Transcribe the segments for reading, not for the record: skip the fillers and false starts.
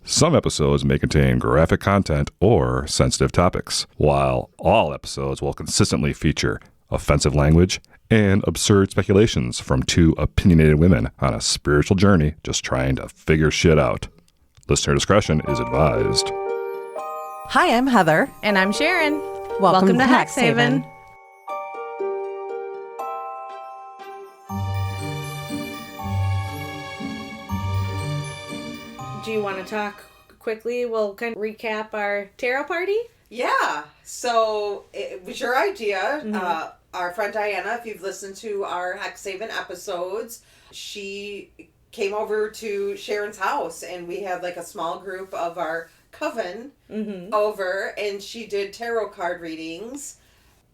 Some episodes may contain graphic content or sensitive topics, while all episodes will consistently feature offensive language and absurd speculations from two opinionated women on a spiritual journey just trying to figure shit out. Listener discretion is advised. Hi, I'm Heather. And I'm Sharon. Welcome to Hex Haven. Do you want to talk quickly? We'll kind of recap our tarot party. Yeah. So it was your idea. Our friend Dianna, if you've listened to our Hex Haven episodes, she came over to Sharon's house and we had like a small group of our coven over and she did tarot card readings.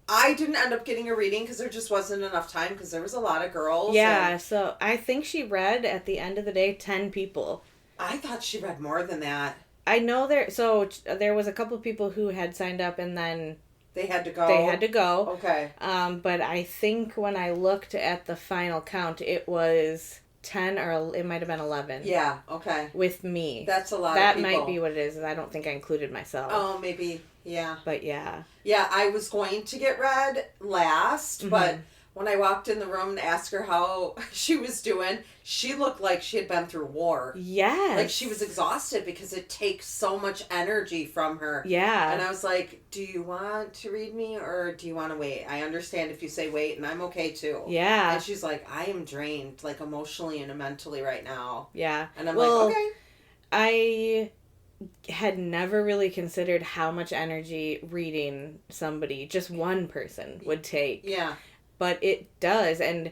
I didn't end up getting a reading because there just wasn't enough time because there was a lot of girls. Yeah, so I think she read at the end of the day 10 people. I thought she read more than that. I know there was a couple of people who had signed up and then they had to go. Okay. But I think when I looked at the final count, it was 10 or it might have been 11. Yeah, okay. With me. That's a lot of people. That might be what it is. I don't think I included myself. Oh, maybe. Yeah. But yeah. Yeah, I was going to get read last, but when I walked in the room to ask her how she was doing, she looked like she had been through war. Yes. Like she was exhausted because it takes so much energy from her. Yeah. And I was like, do you want to read me or do you want to wait? I understand if you say wait and I'm okay too. Yeah. And she's like, I am drained like emotionally and mentally right now. Yeah. And I'm like, okay. I had never really considered how much energy reading somebody, just one person, would take. Yeah. But it does, and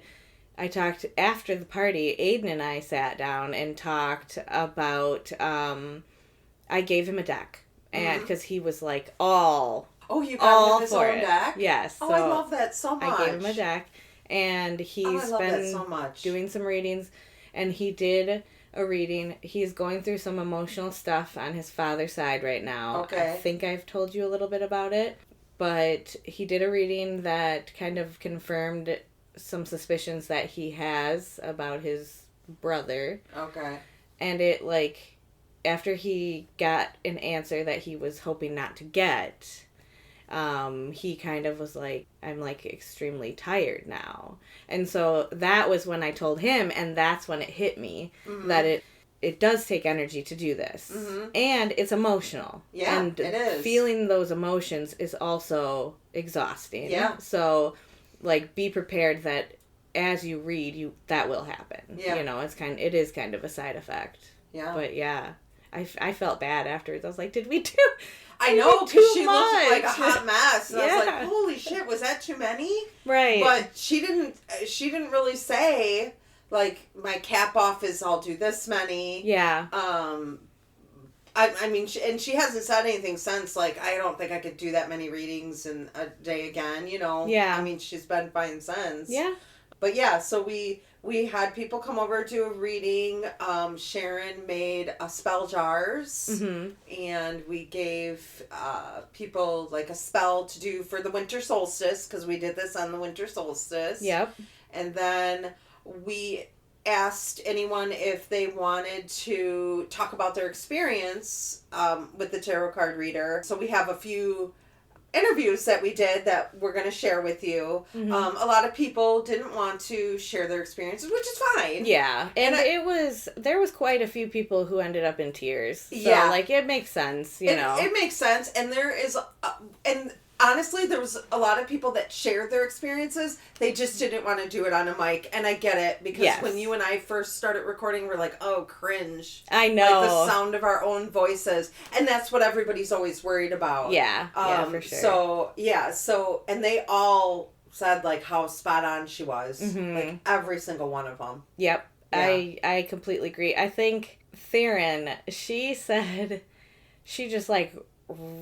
I talked after the party, Aiden and I sat down and talked about, I gave him a deck, and because he was like all you got him his own deck? Yes. Oh, so I love that so much. I gave him a deck, and he's been doing some readings, and he did a reading. He's going through some emotional stuff on his father's side right now. Okay. I think I've told you a little bit about it. But he did a reading that kind of confirmed some suspicions that he has about his brother. Okay. And it, like, after he got an answer that he was hoping not to get, he kind of was like, I'm, like, extremely tired now. And so that was when I told him, and that's when it hit me, that it does take energy to do this. And it's emotional. Yeah, and it is. Feeling those emotions is also exhausting. Yeah. So, like, be prepared that as you read, that will happen. Yeah. You know, it is kind of a side effect. Yeah. But, yeah. I felt bad afterwards. I was like, did we do... I know, because she much? looked like a hot mess. And Yeah. I was like, holy shit, was that too many? Right. But she didn't really say... Like, my cap off is I'll do this many. Yeah. I mean, she hasn't said anything since, like, I don't think I could do that many readings in a day again, you know? Yeah. I mean, she's been fine since. Yeah. But yeah, so we had people come over to a reading. Sharon made spell jars. And we gave people, like, a spell to do for the winter solstice, because we did this on the winter solstice. Yep. And then we asked anyone if they wanted to talk about their experience with the tarot card reader. So we have a few interviews that we did that we're going to share with you. A lot of people didn't want to share their experiences, which is fine. Yeah. And there was quite a few people who ended up in tears. So, yeah. like, it makes sense, you know. It makes sense. And there is, and honestly, there was a lot of people that shared their experiences. They just didn't want to do it on a mic. And I get it. Because when you and I first started recording, we're like, oh, cringe. I know. Like the sound of our own voices. And that's what everybody's always worried about. Yeah. Yeah, for sure. So, yeah. So, and they all said, like, how spot on she was. Like, every single one of them. Yep. Yeah. I completely agree. I think Theron, she said, she just, like,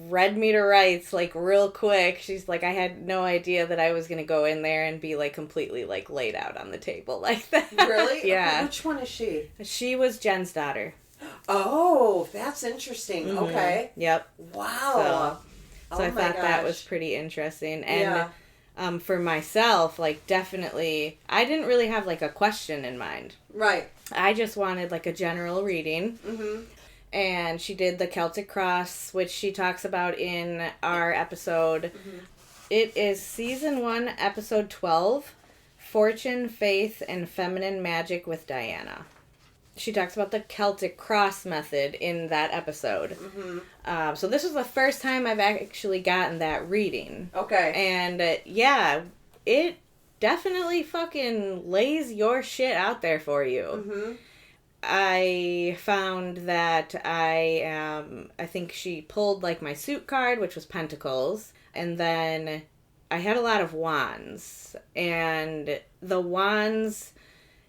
read me to rights, like, real quick. She's like, I had no idea that I was going to go in there and be, like, completely, like, laid out on the table like that. Really? Yeah. Okay, which one is she? She was Jen's daughter. Oh, that's interesting. Okay. Yep. Wow. So I thought that was pretty interesting. And for myself, like, definitely, I didn't really have, like, a question in mind. Right. I just wanted, like, a general reading. And she did the Celtic Cross, which she talks about in our episode. Mm-hmm. It is season 1, episode 12, Fortune, Faith, and Feminine Magic with Dianna. She talks about the Celtic Cross method in that episode. Mm-hmm. So this was the first time I've actually gotten that reading. Okay. And yeah, it definitely fucking lays your shit out there for you. Mm-hmm. I found that I think she pulled like my suit card, which was Pentacles. And then I had a lot of wands. And the wands,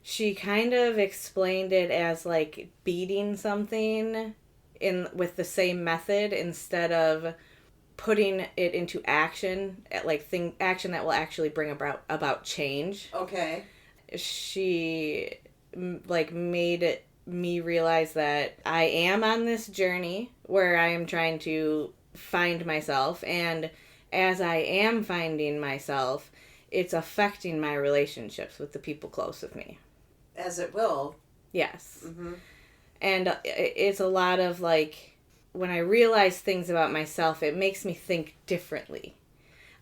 she kind of explained it as like beating something with the same method instead of putting it into action, action that will actually bring about change. Okay. She made me realize that I am on this journey where I am trying to find myself, and as I am finding myself, it's affecting my relationships with the people close with me. As it will. Yes. Mm-hmm. And it's a lot of when I realize things about myself, it makes me think differently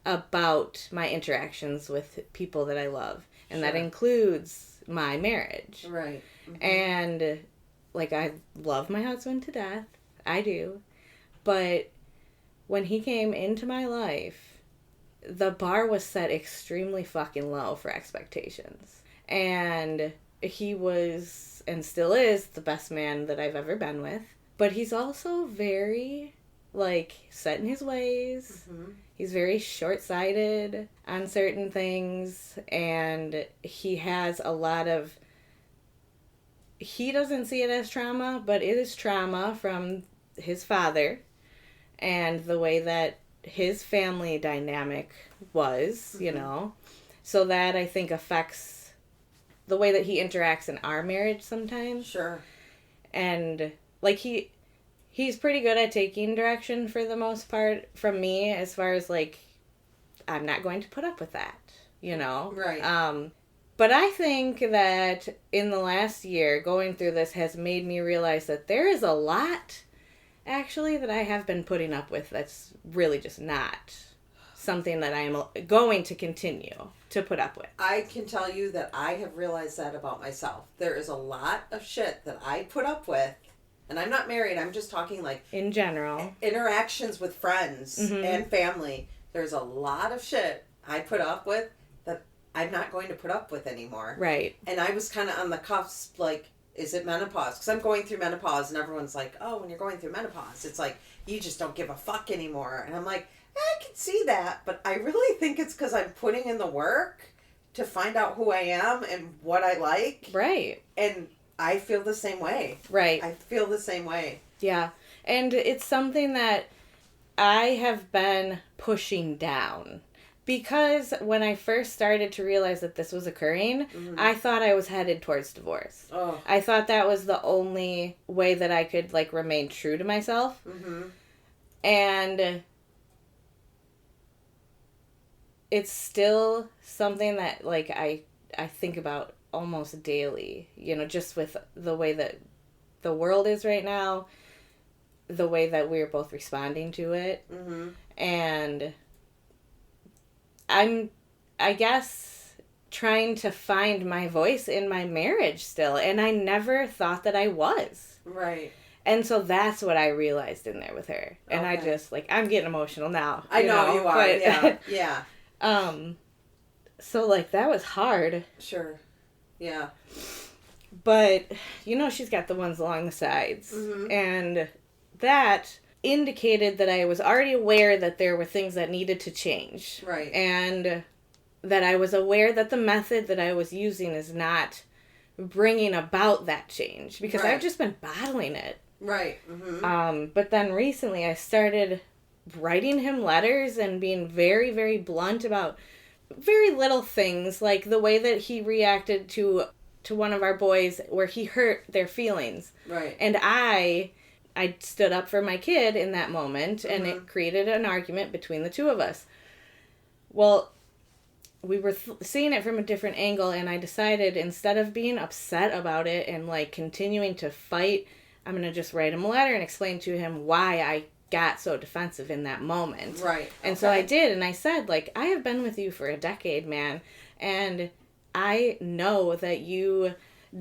about my interactions with people that I love. And that includes my marriage. Right. Mm-hmm. And I love my husband to death. I do. But when he came into my life, the bar was set extremely fucking low for expectations. And he was, and still is, the best man that I've ever been with. But he's also very, set in his ways. Mm-hmm. He's very short-sighted on certain things. And he has a lot of... He doesn't see it as trauma, but it is trauma from his father. And the way that his family dynamic was, mm-hmm. So that, I think, affects the way that he interacts in our marriage sometimes. Sure. And, he's pretty good at taking direction for the most part from me, as far as, I'm not going to put up with that, Right. But I think that in the last year, going through this has made me realize that there is a lot, actually, that I have been putting up with that's really just not something that I am going to continue to put up with. I can tell you that I have realized that about myself. There is a lot of shit that I put up with, and I'm not married, I'm just talking in general. Interactions with friends mm-hmm. and family. There's a lot of shit I put up with that I'm not going to put up with anymore. Right. And I was kind of on the cusp, is it menopause? Because I'm going through menopause, and everyone's like, oh, when you're going through menopause, it's you just don't give a fuck anymore. And I'm like, I can see that, but I really think it's because I'm putting in the work to find out who I am and what I like. Right. And I feel the same way. Right. I feel the same way. Yeah. And it's something that I have been pushing down. Because when I first started to realize that this was occurring, mm-hmm. I thought I was headed towards divorce. Oh. I thought that was the only way that I could, remain true to myself. Mm-hmm. And it's still something that, I think about almost daily. Just with the way that the world is right now, the way that we're both responding to it. Mm-hmm. And I'm, I guess, trying to find my voice in my marriage still. And I never thought that I was. Right. And so that's what I realized in there with her. And okay. I just, I'm getting emotional now. I know you are, but, yeah. Yeah. So, that was hard. Sure. Yeah. But, she's got the ones along the sides. Mm-hmm. And that indicated that I was already aware that there were things that needed to change. Right. And that I was aware that the method that I was using is not bringing about that change. Because right. I've just been battling it. Right. Mm-hmm. But then recently I started writing him letters and being very, very blunt about very little things, like the way that he reacted to one of our boys where he hurt their feelings. Right. And I stood up for my kid in that moment, and mm-hmm. it created an argument between the two of us. Well, we were seeing it from a different angle, and I decided instead of being upset about it and continuing to fight I'm going to just write him a letter and explain to him why I got so defensive in that moment. Right. And so I did, and I said, like, I have been with you for a decade, man, and I know that you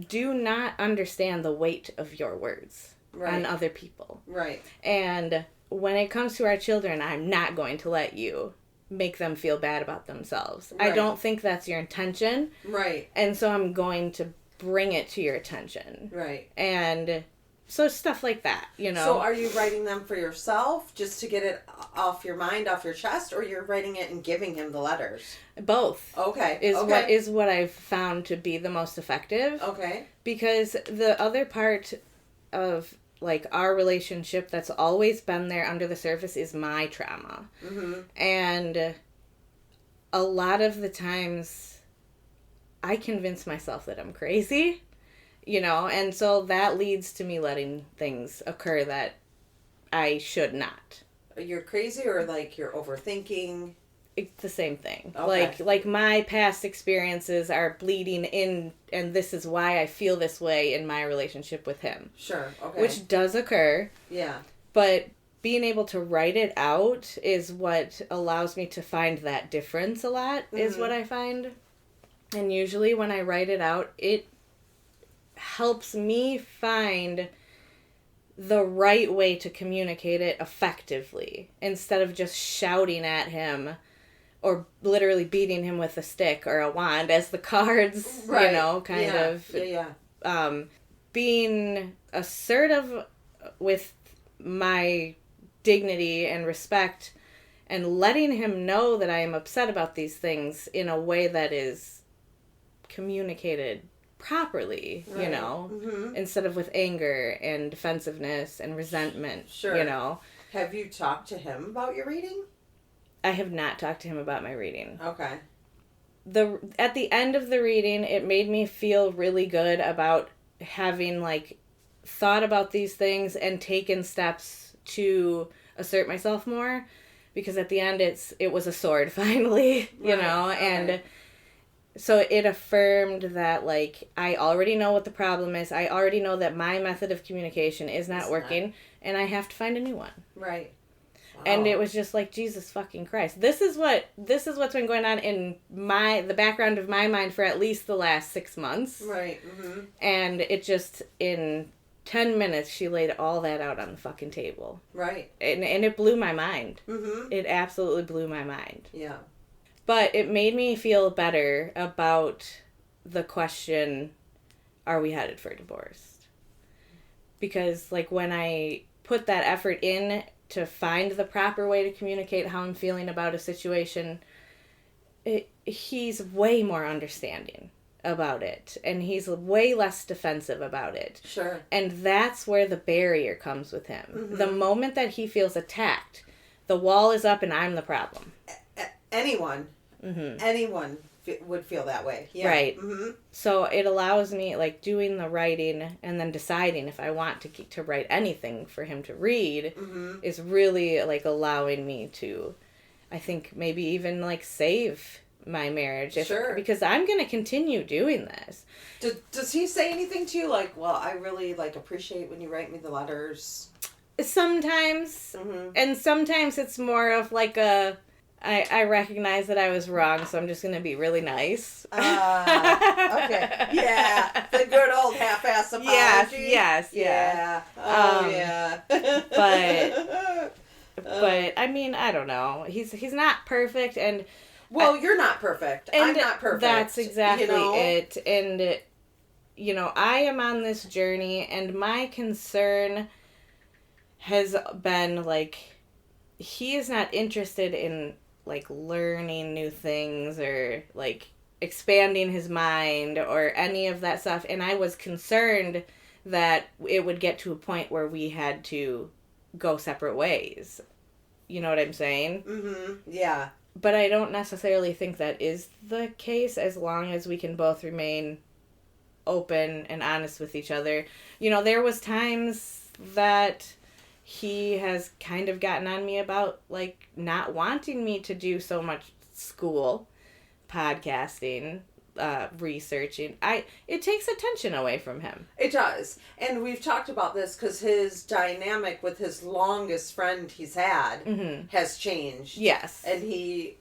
do not understand the weight of your words on other people. Right. And when it comes to our children, I'm not going to let you make them feel bad about themselves. Right. I don't think that's your intention. Right. And so I'm going to bring it to your attention. Right. And so stuff like that, you know. So are you writing them for yourself just to get it off your mind, off your chest, or you're writing it and giving him the letters? Both. Okay. Is what I've found to be the most effective. Okay. Because the other part of, like, our relationship that's always been there under the surface is my trauma. Mm-hmm. And a lot of the times I convince myself that I'm crazy, you know, and so that leads to me letting things occur that I should not. You're crazy, or like you're overthinking? It's the same thing. Okay. Like my past experiences are bleeding in, and this is why I feel this way in my relationship with him. Sure. Okay. Which does occur. Yeah. But being able to write it out is what allows me to find that difference a lot, is what I find. And usually when I write it out, it helps me find the right way to communicate it effectively, instead of just shouting at him or literally beating him with a stick or a wand as the cards, Right. you know, kind of. Yeah. Being assertive with my dignity and respect, and letting him know that I am upset about these things in a way that is communicated properly, you know, instead of with anger and defensiveness and resentment, Sure. you know. Have you talked to him about your reading? I have not talked to him about my reading. Okay. At the end of the reading, it made me feel really good about having, like, thought about these things and taken steps to assert myself more, because at the end it was a sword finally, you know, and so it affirmed that, like, I already know what the problem is. I already know that my method of communication is not working, and I have to find a new one. Right. Wow. And it was just like, Jesus fucking Christ. This is what's been going on in the background of my mind for at least the last 6 months. Right. Mm-hmm. And it just, in 10 minutes, she laid all that out on the fucking table. Right. And it blew my mind. Mm-hmm. It absolutely blew my mind. Yeah. But it made me feel better about the question, are we headed for divorce? Because, like, when I put that effort in to find the proper way to communicate how I'm feeling about a situation, he's way more understanding about it. And he's way less defensive about it. Sure. And that's where the barrier comes with him. Mm-hmm. The moment that he feels attacked, the wall is up and I'm the problem. Anyone would feel that way. Yeah. Right. Mm-hmm. So it allows me, like, doing the writing and then deciding if I want to write anything for him to read is really, like, allowing me to, I think, maybe even, like, save my marriage. Sure. Because I'm going to continue doing this. Does he say anything to you like, well, I really, like, appreciate when you write me the letters? Sometimes. And sometimes it's more of, like, I recognize that I was wrong, so I'm just going to be really nice. Okay. Yeah. The good old half-ass apology. Yes. Yeah. Oh, yeah. But I mean, I don't know. He's not perfect, and well, you're not perfect. I'm not perfect. That's exactly it. And you know, I am on this journey, and my concern has been, like, he is not interested in, like, learning new things or, like, expanding his mind or any of that stuff. And I was concerned that it would get to a point where we had to go separate ways. You know what I'm saying? Mm-hmm. Yeah. But I don't necessarily think that is the case, as long as we can both remain open and honest with each other. You know, there was times that he has kind of gotten on me about, like, not wanting me to do so much school, podcasting, researching, it takes attention away from him. It does. And we've talked about this because his dynamic with his longest friend he's had has changed. Yes. And he,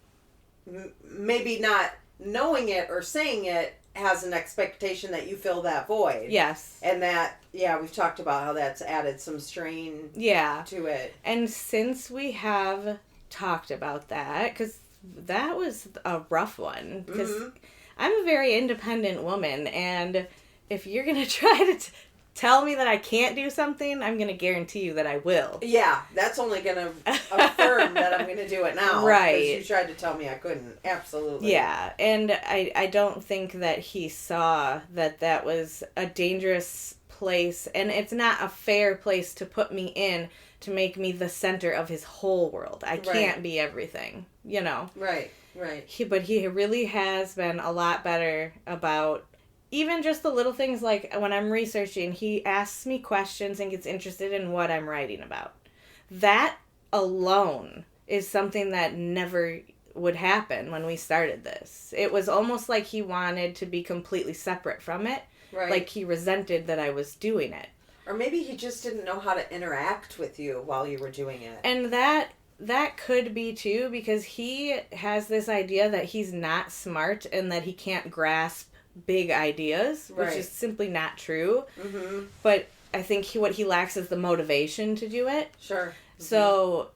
maybe not knowing it or saying it, has an expectation that you fill that void. Yes. And that, we've talked about how that's added some strain to it. And since we have talked about that, because that was a rough one, because I'm a very independent woman, and if you're going to try to tell me that I can't do something, I'm going to guarantee you that I will. Yeah, that's only going to affirm that I'm going to do it now. Right. Because you tried to tell me I couldn't. Absolutely. Yeah, and I don't think that he saw that that was a dangerous place, and it's not a fair place to put me in to make me the center of his whole world. I can't be everything, you know? Right. But he really has been a lot better about even just the little things, like when I'm researching, he asks me questions and gets interested in what I'm writing about. That alone is something that never would happen when we started this. It was almost like he wanted to be completely separate from it. Right. Like he resented that I was doing it. Or maybe he just didn't know how to interact with you while you were doing it. And that could be too, because he has this idea that he's not smart and that he can't grasp big ideas, which is simply not true. Mm-hmm. But I think what he lacks is the motivation to do it. Sure. Mm-hmm. So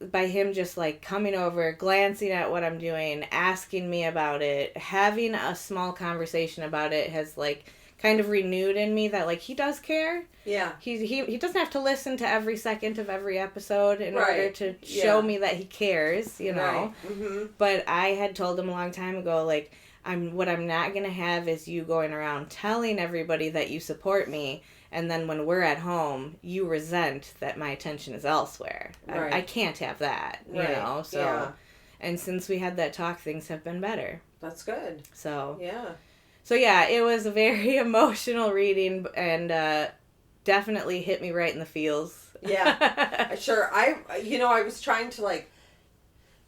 by him just like coming over, glancing at what I'm doing, asking me about it, having a small conversation about it has like kind of renewed in me that like he does care. Yeah. He doesn't have to listen to every second of every episode in order to show me that he cares, you know. Right. Mm-hmm. But I had told him a long time ago, like, what I'm not going to have is you going around telling everybody that you support me, and then when we're at home, you resent that my attention is elsewhere. Right. I can't have that, you know? So, and since we had that talk, things have been better. That's good. So, yeah, it was a very emotional reading, and definitely hit me right in the feels. Yeah, sure. I was trying to, like,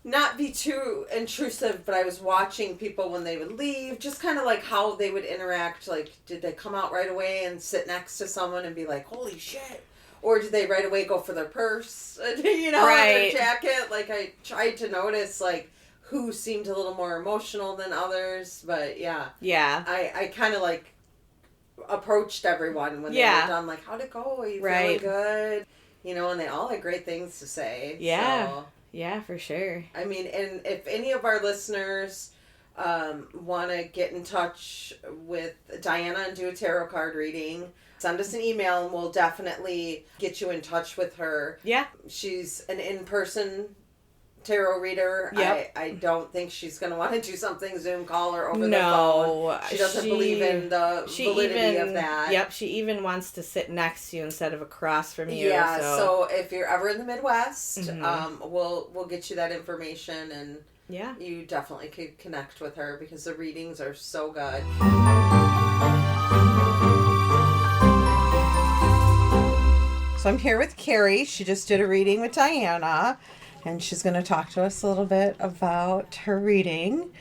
not be too intrusive, but I was watching people when they would leave, just kind of like how they would interact. Like, did they come out right away and sit next to someone and be like, holy shit? Or did they right away go for their purse, you know, their jacket? Like, I tried to notice, like, who seemed a little more emotional than others. But, yeah. I kind of, like, approached everyone when they were done, like, how'd it go? Are you feeling good? You know, and they all had great things to say. Yeah. So. Yeah, for sure. I mean, and if any of our listeners want to get in touch with Dianna and do a tarot card reading, send us an email and we'll definitely get you in touch with her. Yeah. She's an in-person tarot reader. Yep. I don't think she's going to want to do something Zoom call or over the phone. She doesn't believe in the validity of that. Yep, she even wants to sit next to you instead of across from you. Yeah, so if you're ever in the Midwest, we'll get you that information, and you definitely could connect with her because the readings are so good. So I'm here with Carrie. She just did a reading with Dianna, and she's going to talk to us a little bit about her reading.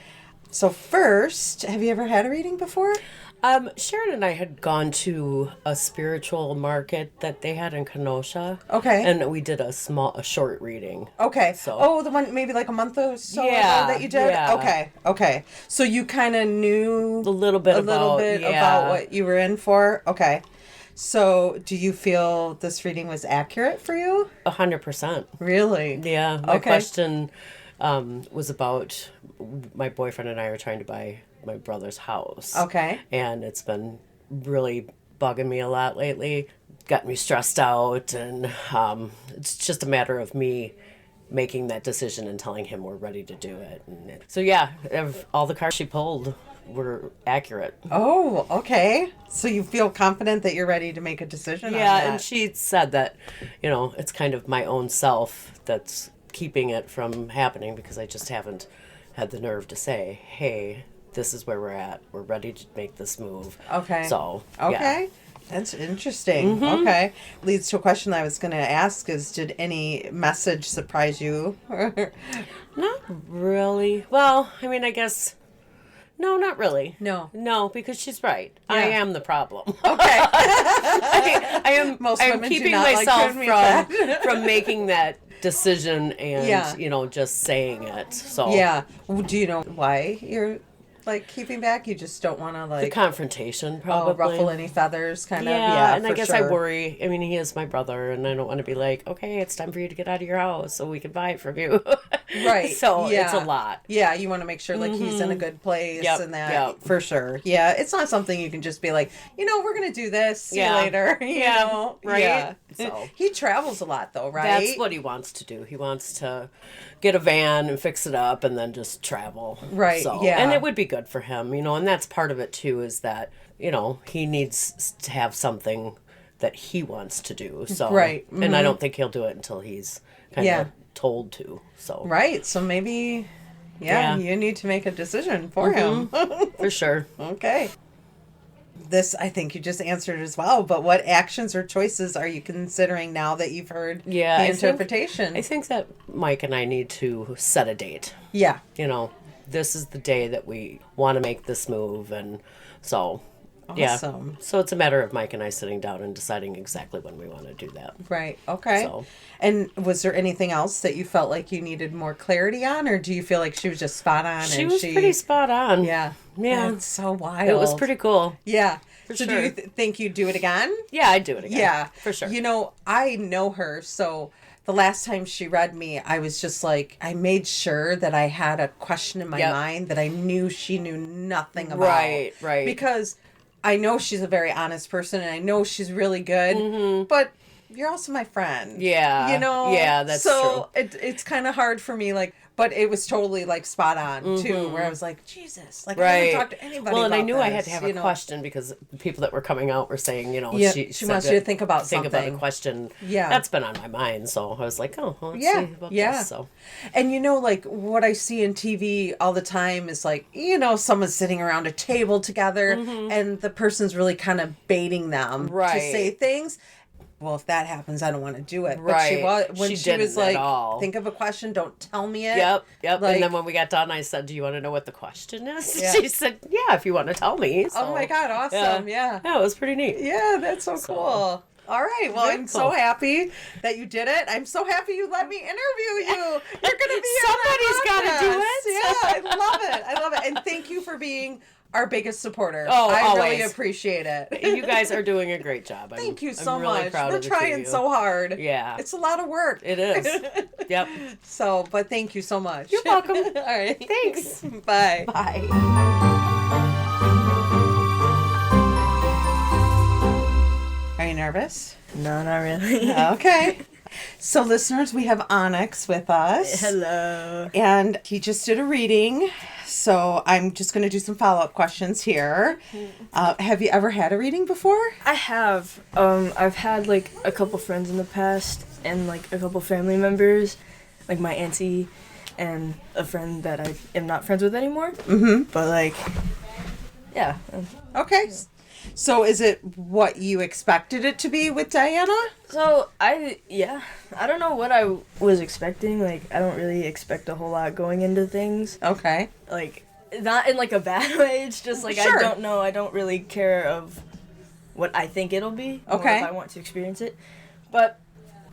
So first, have you ever had a reading before? Sharon and I had gone to a spiritual market that they had in Kenosha. Okay. And we did a short reading. Okay. So. The one maybe like a month or so ago Yeah, that you did? yeah. Okay. So you kind of knew A little bit about what you were in for? Okay. So do you feel this reading was accurate for you? 100%. Really? Yeah. My question was about my boyfriend and I are trying to buy my brother's house. Okay. And it's been really bugging me a lot lately, got me stressed out, and it's just a matter of me making that decision and telling him we're ready to do it. And so all the cards she pulled were accurate. Oh, okay. So you feel confident that you're ready to make a decision on that? And she said that, it's kind of my own self that's keeping it from happening because I just haven't had the nerve to say, hey, this is where we're at. We're ready to make this move. Okay. So, okay. That's interesting. Mm-hmm. Okay. Leads to a question I was going to ask is, did any message surprise you? Not really. Well, I mean, I guess No, not really. No. No, because she's right. I Yeah. am the problem. Okay. I am. Most I am women do keeping not like myself to admit that. from making that decision and Yeah. just saying it. So Yeah. Do you know why you're like keeping back? You just don't want to the like confrontation probably ruffle any feathers, kind of. Yeah, Yeah, and I for guess I sure. worry. I mean, he is my brother, and I don't want to be like, okay, it's time for you to get out of your house so we can buy it from you. Right. So yeah. it's a lot. Yeah, you want to make sure like he's in a good place Yep, and that yep. for sure. Yeah, it's not something you can just be like, we're gonna do this. See Yeah. you later. You Yeah, know? right? Yeah. So- He travels a lot though, right? That's what he wants to do. He wants to get a van and fix it up and then just travel. Right, So, yeah. And it would be good for him, and that's part of it too, is that, he needs to have something that he wants to do. So Right, And I don't think he'll do it until he's kind Yeah. of told to. So Right. So maybe Yeah. you need to make a decision for him. for sure. Okay. This, I think you just answered as well, but what actions or choices are you considering now that you've heard Yeah, the I think- interpretation? I think that Mike and I need to set a date. Yeah. This is the day that we want to make this move, and so yeah. Awesome. So it's a matter of Mike and I sitting down and deciding exactly when we want to do that. Right. Okay. So- And was there anything else that you felt like you needed more clarity on, or do you feel like she was just spot on? She and was pretty spot on. Yeah. Yeah. That's so wild. It was pretty cool. Yeah. For so do sure. you think you'd do it again? Yeah, I'd do it again. Yeah. For sure. I know her, so the last time she read me, I was just like, I made sure that I had a question in my Yep. mind that I knew she knew nothing about. Right. Because I know she's a very honest person and I know she's really good, but you're also my friend. Mm-hmm. Yeah. Yeah, that's so it's kind of hard for me, but it was totally like spot on too, where I was like, Jesus, like I Right. haven't talked to anybody Well, and I about knew I had this, to have a question because the people that were coming out were saying, Yeah, she she said wants that- you to think about a something. question. Yeah. That's been on my mind. So I was like, oh, well, let's Yeah, see about yeah. this. So And like what I see in TV all the time is like, someone's sitting around a table together and the person's really kind of baiting them to Right. say things. Well, if that happens, I don't want to do it. But Right. she was when She she didn't was at like, all. think of a question, don't tell me it. Yep. Like- And then when we got done, I said, do you want to know what the question is? Yeah. She said, yeah, if you want to tell me. So, Oh my God, awesome. Yeah. Yeah, it was pretty neat. Yeah, that's so cool. All right. Well, Very I'm so cool. happy that you did it. I'm so happy you let me interview you. You're going to be Somebody's gotta do it. it. Yeah, I love it. I love it. And thank you for being our biggest supporter. Oh, I really always. appreciate it. You guys are doing a great job. Thank you I'm so really much. Proud We're of the two of trying you. so hard. Yeah. It's a lot of work. It is. Yep. So, but thank you so much. You're welcome. All right. Thanks. Bye. Bye. Are you nervous? No, not really. Okay. So, listeners, we have Onyx with us. Hello. And he just did a reading. So, I'm just going to do some follow up questions here. Have you ever had a reading before? I have. I've had like a couple friends in the past and like a couple family members, like my auntie and a friend that I am not friends with anymore. Mm-hmm. But like, yeah. Okay. So, is it what you expected it to be with Dianna? So I don't know what I was expecting. Like I don't really expect a whole lot going into things. Okay. Like not in like a bad way. It's just like Sure. I don't know. I don't really care of what I think it'll be. Or Okay. if I want to experience it. But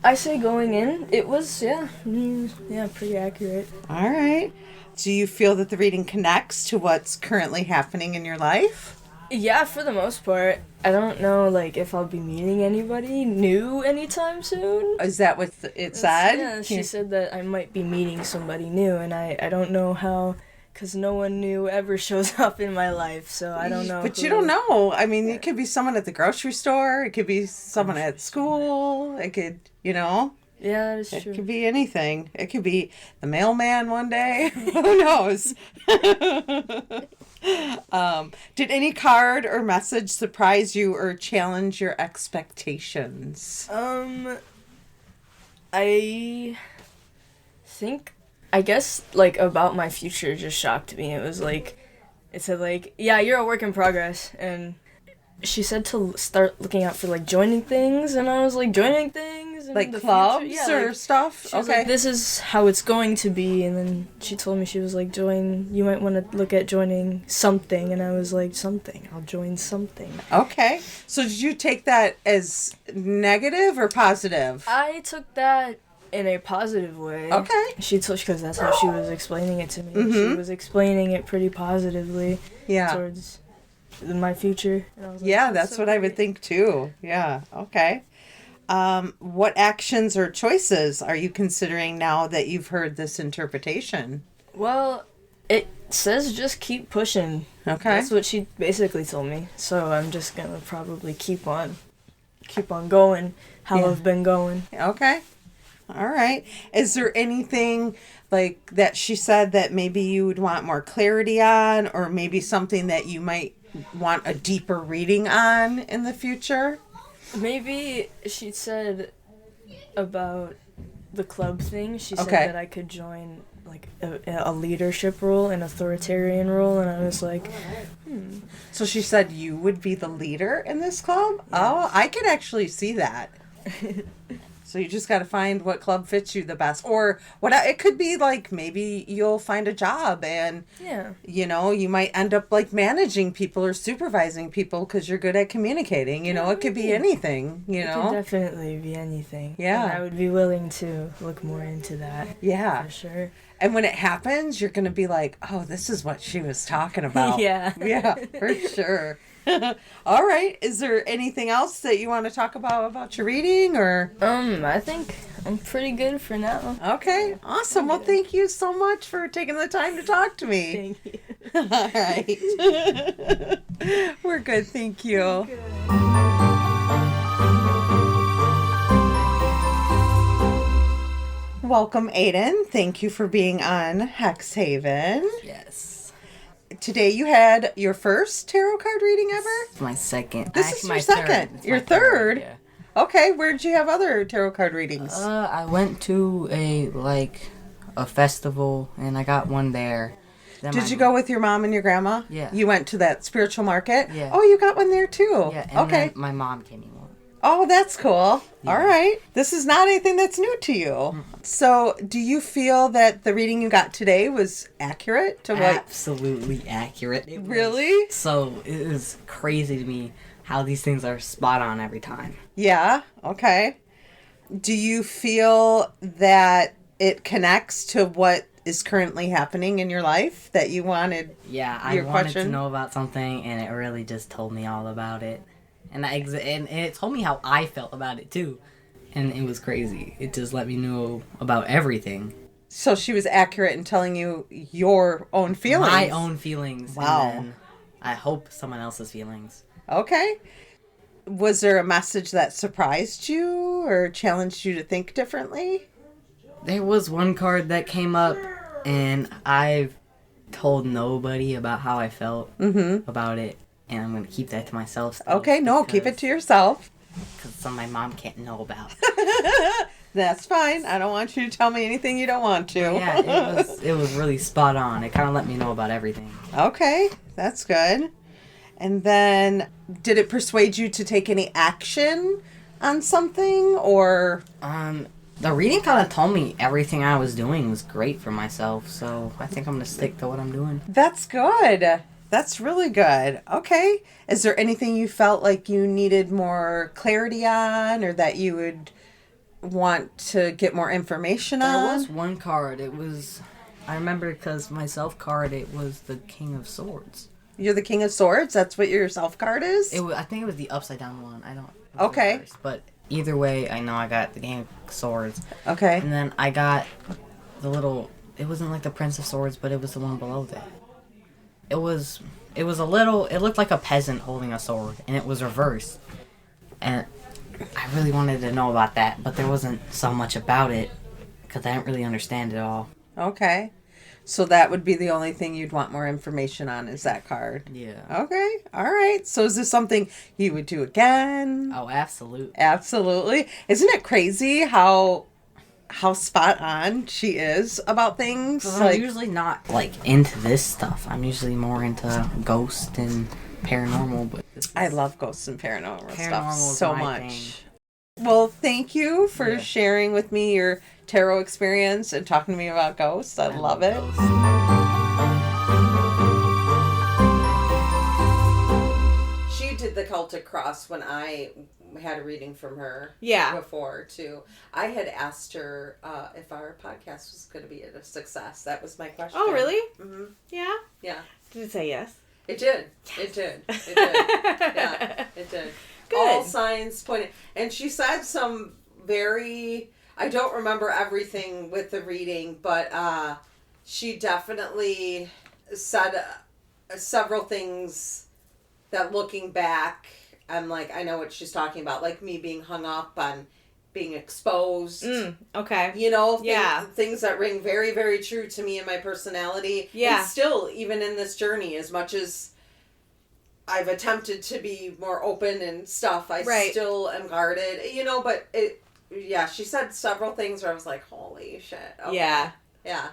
I say going in, it was pretty accurate. All right. Do you feel that the reading connects to what's currently happening in your life? Yeah, for the most part. I don't know like if I'll be meeting anybody new anytime soon. Is that what it said? Yeah, she said that I might be meeting somebody new, and I don't know how, because no one new ever shows up in my life, so I don't know. But you who. don't know. I mean, it could be someone at the grocery store. It could be someone at school. It could, Yeah, that is it true. could be anything. It could be the mailman one day. Who knows? Did any card or message surprise you or challenge your expectations? I guess, like, about my future just shocked me. It was like, it said, like, yeah, you're a work in progress, and she said to start looking out for, like, joining things, and I was like, joining things? things in Like the clubs future. Yeah, or like, stuff? she was like, this is how it's going to be. And then she told me, she was like, you might want to look at joining something. And I was like, something? I'll join something. Okay. So did you take that as negative or positive? I took that in a positive way. Okay. She told, because that's how she was explaining it to me. Mm-hmm. She was explaining it pretty positively Yeah. towards my future. And I was like, Yeah, that's so what I would great. think too. Yeah. Okay. What actions or choices are you considering now that you've heard this interpretation? Well, it says just keep pushing. Okay. That's what she basically told me. So I'm just gonna probably keep on going how Yeah. I've been going. Okay. All right. Is there anything like that she said that maybe you would want more clarity on, or maybe something that you might want a deeper reading on in the future? Maybe she said about the club thing. She said Okay. that I could join like a leadership role, an authoritarian role, and I was like, So she said you would be the leader in this club? Oh, I could actually see that. So you just got to find what club fits you the best. Or what it could be like maybe you'll find a job and yeah. you might end up like managing people or supervising people because you're good at communicating. It could be anything, It could definitely be anything. Yeah. And I would be willing to look more into that. Yeah. For sure. And when it happens, you're going to be like, oh, this is what she was talking about. Yeah. Yeah, for sure. All right. Is there anything else that you want to talk about your reading or? I think I'm pretty good for now. Okay. Awesome. Well, thank you so much for taking the time to talk to me. Thank you. All right. We're good. Thank you. Welcome, Aiden. Thank you for being on Hex Haven. Yes. Today you had your first tarot card reading ever? It's my second. This Actually, is my your third. second. It's Your my third? Yeah. Okay, where'd you have other tarot card readings? I went to a festival and I got one there. Then Did you go with your mom and your grandma? Yeah. You went to that spiritual market? Yeah. Oh, you got one there too? Yeah. And Okay. then my mom came in one. Oh, that's cool. Yeah. All right. This is not anything that's new to you. So, do you feel that the reading you got today was accurate to what? Absolutely accurate. It was Really? So it is crazy to me how these things are spot on every time. Yeah. Okay. Do you feel that it connects to what is currently happening in your life that you wanted? Yeah, I Your wanted question? to know about something, and it really just told me all about it, and and it told me how I felt about it too, and it was crazy. It just let me know about everything, So she was accurate in telling you your own feelings. my own feelings. Wow. And then I hope someone else's feelings. Okay. Was there a message that surprised you or challenged you to think differently? There was one card that came up, and I've told nobody about how I felt about it, and I'm gonna keep that to myself. Still, Okay, no, keep it to yourself. because something my mom can't know about. That's fine. I don't want you to tell me anything you don't want to. Yeah, it was really spot on. It kind of let me know about everything. Okay, that's good. And then, did it persuade you to take any action on something, or? The reading kind of told me everything I was doing was great for myself, so I think I'm gonna stick to what I'm doing. That's good. That's really good. Okay. Is there anything you felt like you needed more clarity on, or that you would want to get more information There on? was one card. I remember because my self card, it was the King of Swords. You're the King of Swords? That's what your self card is? I think it was the upside down one. I don't. Okay. Reverse, but either way, I know I got the King of Swords, Okay. and then I got the little. It wasn't like the Prince of Swords, but it was the one below that. It was a little. It looked like a peasant holding a sword, and it was reversed. And I really wanted to know about that, but there wasn't so much about it because I didn't really understand it all. Okay. So that would be the only thing you'd want more information on, is that card. Yeah. Okay. All right. So is this something you would do again? Oh, absolutely. Absolutely. Isn't it crazy how spot on she is about things? I'm usually not into this stuff. I'm usually more into ghost and paranormal, but I love ghosts and paranormal stuff Paranormal is so my much. thing. Well, thank you for sharing with me your tarot experience and talking to me about ghosts. I love it. She did the Celtic Cross when I had a reading from her before, too. I had asked her if our podcast was going to be a success. That was my question. Oh, really? Mm-hmm. Yeah? Yeah. Did it say yes? It did. It did. It did. Yeah, it did. Good. All signs pointed. And she said some very... I don't remember everything with the reading, but she definitely said several things that looking back, I'm like, I know what she's talking about. Like me being hung up on being exposed. Okay. You know, Yeah. things that ring very, very true to me and my personality. Yeah. And still, even in this journey, as much as I've attempted to be more open and stuff, I still am guarded. You know, but she said several things where I was like, holy shit. Okay. Yeah. Yeah.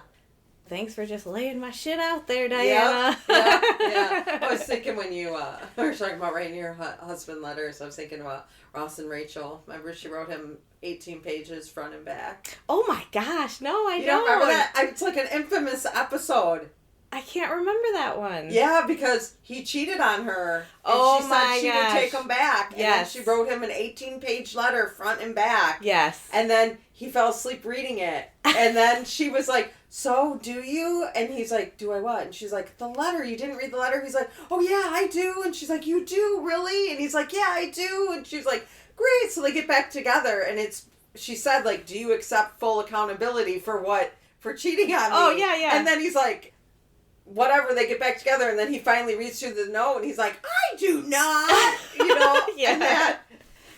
Thanks for just laying my shit out there, Diana. Yeah. I was thinking when you were talking about writing your husband letters, I was thinking about Ross and Rachel. Remember she wrote him 18 pages front and back? Oh my gosh, no, I You don't. don't remember that? It's like an infamous episode. I can't remember that one. Yeah, because he cheated on her. And Oh she my said she gosh. would take him back. And Yes. then she wrote him an 18-page letter front and back. Yes. And then he fell asleep reading it. And then she was like, so do you? And he's like, do I what? And she's like, the letter. You didn't read the letter? He's like, oh yeah, I do. And she's like, you do? Really? And he's like, yeah, I do. And she's like, great. So they get back together. And she said, like, do you accept full accountability for cheating on me? Oh, yeah. And then he's like, whatever, they get back together, and then he finally reads through the note, and he's like, I do not, you know, Yeah. and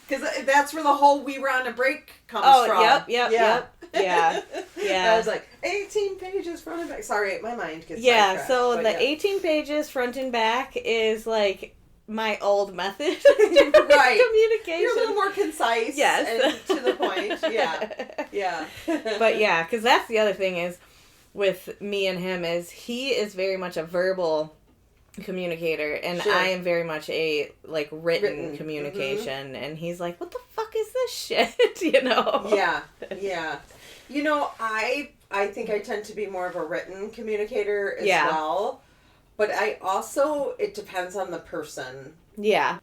because that's where the whole we were on a break comes from. Yep. Yeah. I was like, 18 pages front and back. Sorry, my mind gets Yeah, sidetracked, so but the yeah. 18 pages front and back is like my old method of Right. communication. You're a little more concise Yes. and to the point. Yeah. But yeah, because that's the other thing is with me and him is he is very much a verbal communicator and Sure. I am very much a like written communication and he's like, what the fuck is this shit? You know? Yeah. You know, I think I tend to be more of a written communicator as Yeah. well. But I also, it depends on the person. Yeah.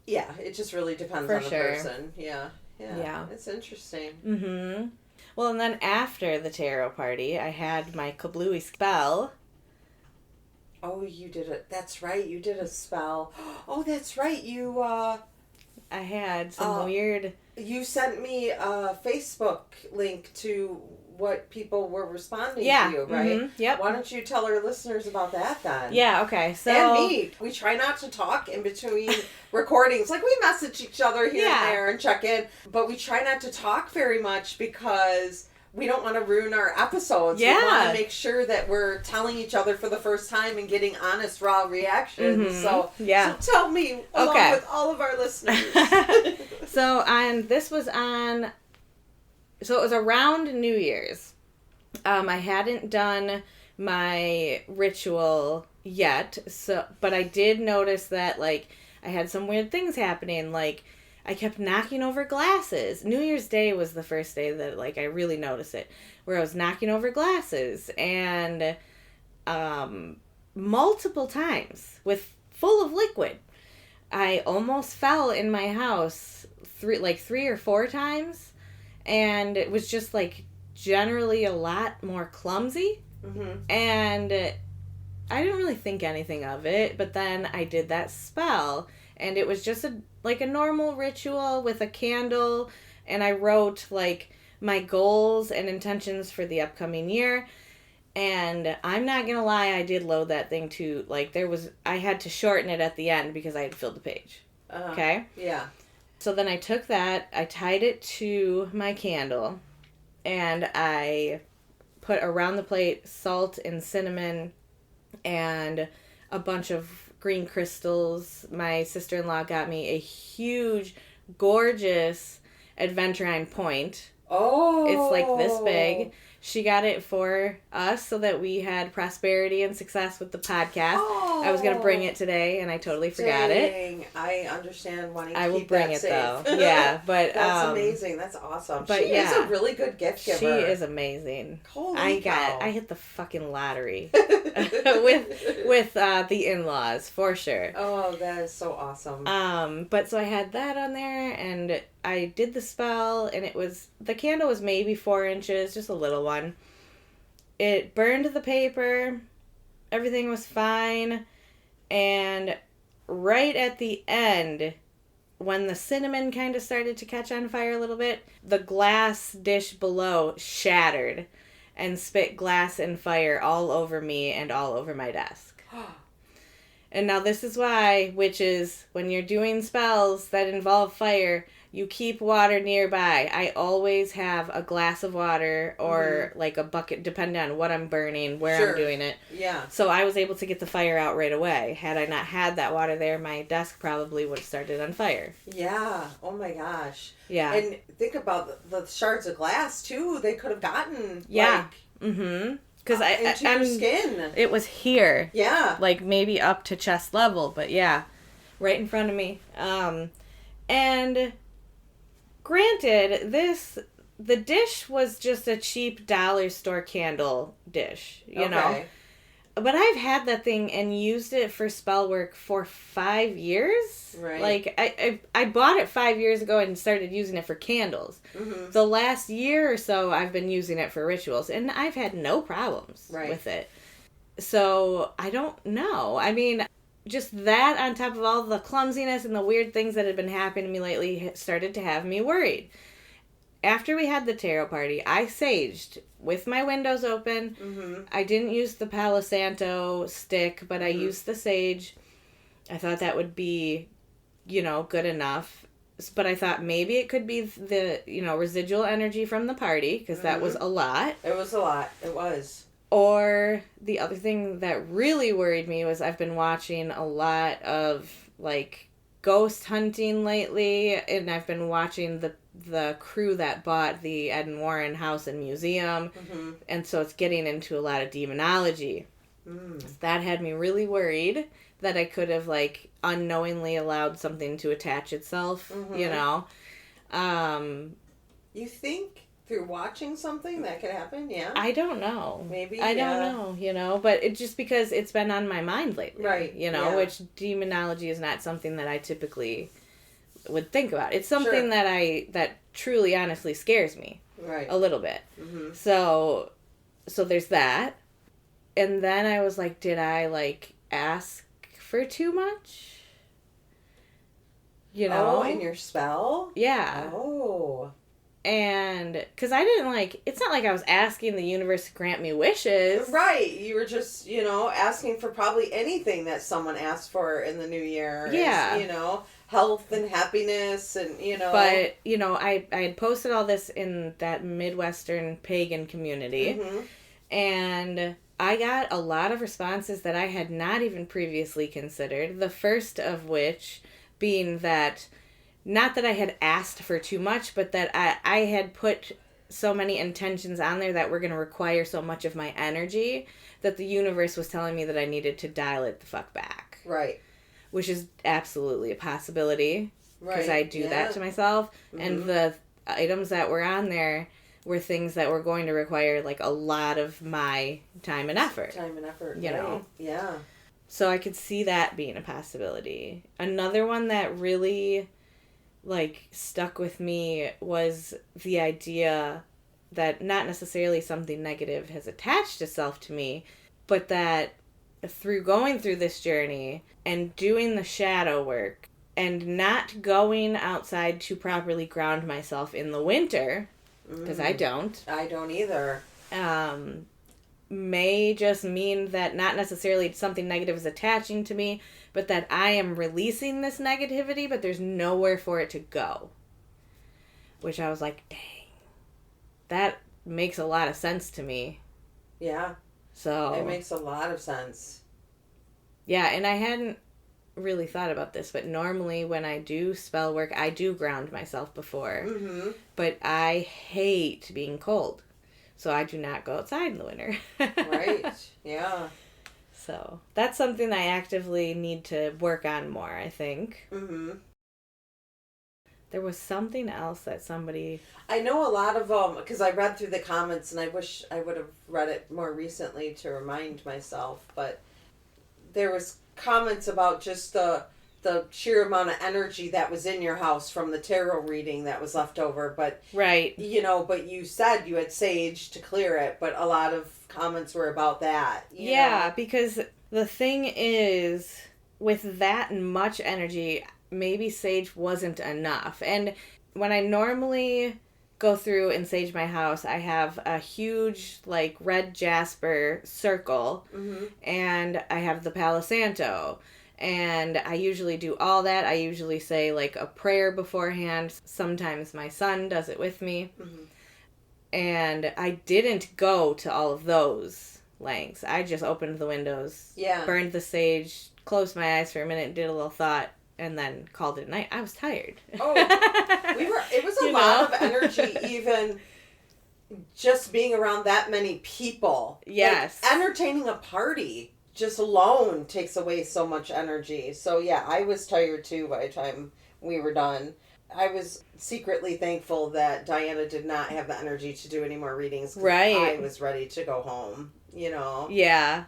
Yeah, it just really depends For on the sure. person. Yeah. It's interesting. Mm-hmm. Well, and then after the tarot party, I had my kablooey spell. Oh, you did it. That's right. You did a spell. Oh, that's right. You, I had some weird... You sent me a Facebook link to what people were responding to you, right? Mm-hmm. Yep. Why don't you tell our listeners about that then? Yeah, okay. So And me. We try not to talk in between recordings. Like, we message each other here and there and check in, but we try not to talk very much because we don't want to ruin our episodes. Yeah. We want to make sure that we're telling each other for the first time and getting honest, raw reactions. So tell me, along with all of our listeners. So it was around New Year's. I hadn't done my ritual yet, but I did notice that, like, I had some weird things happening, like, I kept knocking over glasses. New Year's Day was the first day that, like, I really noticed it, where I was knocking over glasses, and, multiple times, full of liquid. I almost fell in my house 3 or 4 times, and it was just, like, generally a lot more clumsy, and I didn't really think anything of it, but then I did that spell, and it was just a normal ritual with a candle, and I wrote, like, my goals and intentions for the upcoming year, and I'm not gonna lie, I did load that thing too, like, I had to shorten it at the end because I had filled the page, okay? Yeah. So then I took that, I tied it to my candle, and I put around the plate salt and cinnamon and a bunch of green crystals. My sister-in-law got me a huge, gorgeous adventurine point. Oh. It's like this big. She got it for us so that we had prosperity and success with the podcast. Oh. I was gonna bring it today, and I totally forgot it. Dang, I understand wanting to I will keep bring that it safe. though. Yeah, but That's amazing. That's awesome. but She is yeah. a really good gift giver. She is amazing. Holy I cow. hit the fucking lottery with the in-laws for sure. Oh, that is so awesome. But so I had that on there, and I did the spell, and the candle was maybe 4 inches, just a little one. It burned the paper. Everything was fine. And right at the end, when the cinnamon kind of started to catch on fire a little bit, the glass dish below shattered and spit glass and fire all over me and all over my desk. And now this is why, witches, when you're doing spells that involve fire, you keep water nearby. I always have a glass of water or like a bucket, depending on what I'm burning, where I'm doing it. Yeah. So I was able to get the fire out right away. Had I not had that water there, my desk probably would have started on fire. Yeah. Oh my gosh. Yeah. And think about the shards of glass too. They could have gotten Yeah. Mm-hmm. Because into your skin. It was here. Yeah. Like maybe up to chest level, but yeah, right in front of me. And granted, the dish was just a cheap dollar store candle dish, you know. But I've had that thing and used it for spell work for 5 years. Right. Like, I bought it 5 years ago and started using it for candles. Mm-hmm. The last year or so, I've been using it for rituals, and I've had no problems with it. So, I don't know. I mean, just that on top of all the clumsiness and the weird things that had been happening to me lately started to have me worried. After we had the tarot party, I saged with my windows open. Mm-hmm. I didn't use the Palo Santo stick, but I used the sage. I thought that would be, good enough. But I thought maybe it could be the, residual energy from the party, because that was a lot. It was a lot. It was. Or the other thing that really worried me was I've been watching a lot of, ghost hunting lately, and I've been watching the crew that bought the Ed and Warren house and museum, and so it's getting into a lot of demonology. That had me really worried that I could have unknowingly allowed something to attach itself, You think through watching something that could happen? Yeah. I don't know. Maybe. I don't know, but it's just because it's been on my mind lately. Right. Which demonology is not something that I typically would think about. It's something that truly honestly scares me. Right. A little bit. Mm-hmm. So there's that. And then I was like, did I ask for too much? Oh, in your spell? Yeah. Oh. And because I didn't it's not like I was asking the universe to grant me wishes. Right. You were just, asking for probably anything that someone asked for in the new year. Yeah. Is, health and happiness and, But, I had posted all this in that Midwestern pagan community. Mm-hmm. And I got a lot of responses that I had not even previously considered. The first of which being that, not that I had asked for too much, but that I had put so many intentions on there that were going to require so much of my energy that the universe was telling me that I needed to dial it the fuck back. Right. Which is absolutely a possibility. Right. Because I do that to myself. Mm-hmm. And the items that were on there were things that were going to require a lot of my time and effort. You know? Yeah. So I could see that being a possibility. Another one that really stuck with me was the idea that not necessarily something negative has attached itself to me, but that through going through this journey and doing the shadow work and not going outside to properly ground myself in the winter, because I don't. I don't either. May just mean that not necessarily something negative is attaching to me, but that I am releasing this negativity, but there's nowhere for it to go. Which I was like, dang. That makes a lot of sense to me. Yeah. So it makes a lot of sense. Yeah, and I hadn't really thought about this, but normally when I do spell work, I do ground myself before. Mm-hmm. But I hate being cold. So I do not go outside in the winter. Right. Yeah. So that's something I actively need to work on more, I think. Mm-hmm. There was something else that somebody... I know a lot of them, because I read through the comments, and I wish I would have read it more recently to remind myself, but there was comments about just the sheer amount of energy that was in your house from the tarot reading that was left over, but Right. but you said you had sage to clear it, but a lot of comments were about that. You know? Because the thing is, with that much energy, maybe sage wasn't enough. And when I normally go through and sage my house, I have a huge, like, red jasper circle, and I have the Palo Santo. And I usually do all that. I usually say, like, a prayer beforehand. Sometimes my son does it with me. Mm-hmm. And I didn't go to all of those lengths. I just opened the windows, burned the sage, closed my eyes for a minute, did a little thought, and then called it a night. I was tired. Oh, it was a lot of energy, even just being around that many people. Yes. Like, entertaining a party just alone takes away so much energy. So yeah, I was tired too by the time we were done. I was secretly thankful that Dianna did not have the energy to do any more readings. Right. I was ready to go home, Yeah.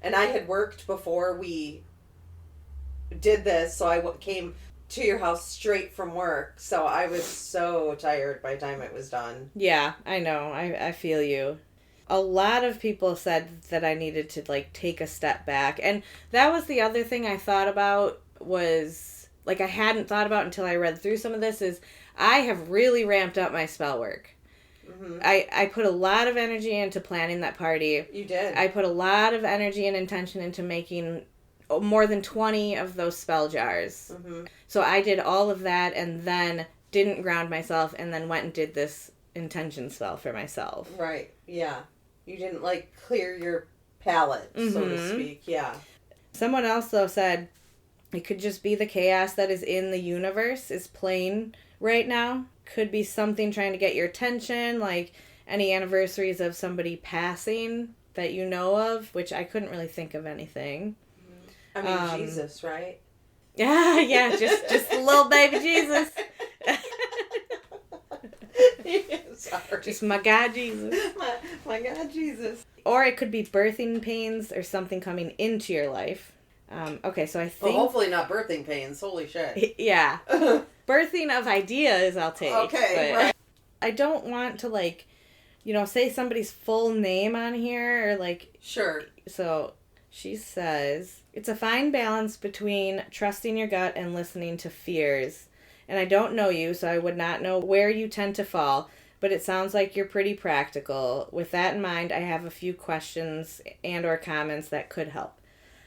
And I had worked before we did this, so I came to your house straight from work. So I was so tired by the time it was done. Yeah, I know. I feel you. A lot of people said that I needed to, like, take a step back. And that was the other thing I thought about was, like, I hadn't thought about until I read through some of this, is I have really ramped up my spell work. Mm-hmm. I put a lot of energy into planning that party. You did. I put a lot of energy and intention into making more than 20 of those spell jars. Mm-hmm. So I did all of that and then didn't ground myself and then went and did this intention spell for myself. Right, yeah. You didn't, like, clear your palate, so to speak. Yeah. Someone else, though, said it could just be the chaos that is in the universe is playing right now. Could be something trying to get your attention, like any anniversaries of somebody passing that you know of, which I couldn't really think of anything. I mean, Jesus, right? Yeah, just a little baby Jesus. Sorry. Just my God Jesus. My God Jesus. Or it could be birthing pains or something coming into your life. Okay, so I think... Well, hopefully not birthing pains. Holy shit. Yeah. Birthing of ideas I'll take. Okay, right. I don't want to, like, say somebody's full name on here or, like... Sure. So she says, it's a fine balance between trusting your gut and listening to fears. And I don't know you, so I would not know where you tend to fall, but it sounds like you're pretty practical. With that in mind, I have a few questions and or comments that could help.